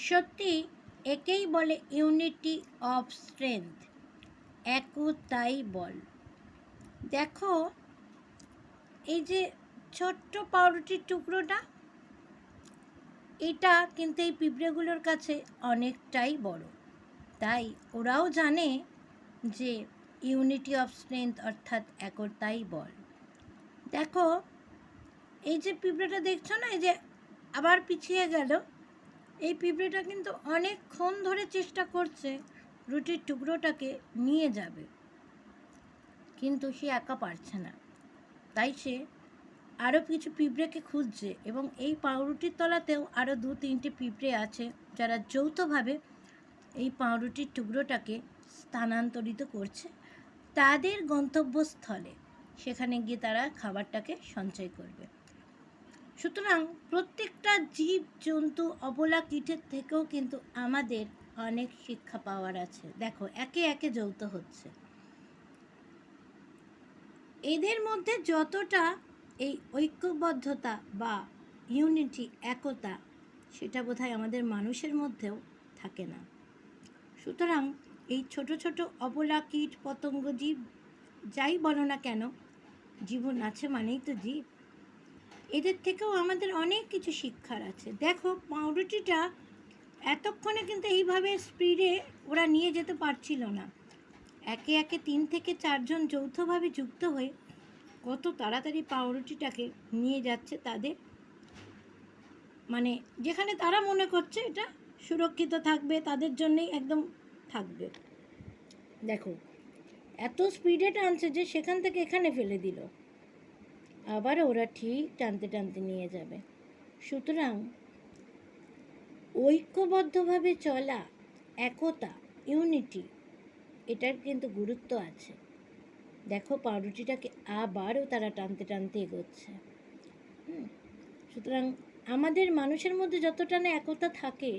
সত্যি একেই বলে ইউনিটি অফ স্ট্রেংথ, একতাই বল। দেখো, এই যে ছোট্ট পাউরুটির টুকরোটা, এটা কিন্তু এই পিঁপড়েগুলোর কাছে অনেকটাই বড়। তাই ওরাও জানে যে ইউনিটি অফ স্ট্রেংথ অর্থাৎ একতাই বল। দেখো, এই যে পিঁপড়েটা দেখছো না, এই যে আবার পিছিয়ে গেল, এই পিঁপড়েটা কিন্তু অনেকক্ষণ ধরে চেষ্টা করছে রুটির টুকরোটাকে নিয়ে যাবে, কিন্তু সে একা পারছে না। তাই সে আরও কিছু পিঁপড়েকে খুঁজছে, এবং এই পাউরুটির তলাতেও আরও 2-3টে পিঁপড়ে আছে যারা যৌথভাবে এই পাউরুটির টুকরোটাকে স্থানান্তরিত করছে তাদের গন্তব্যস্থলে। সেখানে গিয়ে তারা খাবারটাকে সঞ্চয় করবে। সুতরাং প্রত্যেকটা জীব জন্তু অবলা কীটের থেকেও কিন্তু আমাদের অনেক শিক্ষা পাওয়ার আছে। দেখো, একে একে যৌথ হচ্ছে। এদের মধ্যে যতটা এই ঐক্যবদ্ধতা বা ইউনিটি, একতা, সেটা বোধহয় আমাদের মানুষের মধ্যেও থাকে না। সুতরাং এই ছোট ছোট অবলা কীট পতঙ্গ জীব যাই বলো না কেন, জীবন আছে মানেই তো জীব। এদের থেকেও আমাদের অনেক কিছু শিক্ষার আছে। দেখো, পাউরুটিটা এতক্ষণে কিন্তু এইভাবে স্পিডে ওরা নিয়ে যেতে পারছিল না। একে একে 3 থেকে 4 জন যৌথভাবে যুক্ত হয়ে কত তাড়াতাড়ি পাউরুটিটাকে নিয়ে যাচ্ছে তাদের, মানে যেখানে তারা মনে করছে এটা সুরক্ষিত থাকবে, তাদের জন্যই একদম থাকবে। দেখো, এত স্পিডে টানছে যে সেখান থেকে এখানে ফেলে দিল, আবার ওরা ঠিক টানতে টানতে নিয়ে যাবে। সুতরাং ঐক্যবদ্ধভাবে চলা, একতা, ইউনিটি, এটার কিন্তু গুরুত্ব আছে। দেখো, পাউরুটিটাকে আবারও তারা টানতে টানতে এগোচ্ছে। সুতরাং আমাদের মানুষের মধ্যে যতটা না একতা থাকে,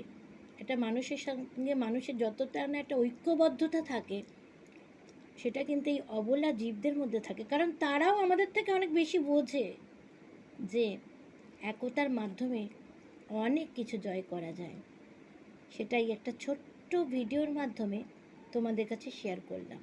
এটা মানুষের সঙ্গে মানুষের যতটা না একটা ঐক্যবদ্ধতা থাকে, সেটা কিন্তু এই অবলা জীবদের মধ্যে থাকে। কারণ তারাও আমাদের থেকে অনেক বেশি বোঝে যে একতার মাধ্যমে অনেক কিছু জয় করা যায়। সেটাই একটা ছোট্ট ভিডিওর মাধ্যমে তোমাদের কাছে শেয়ার করলাম।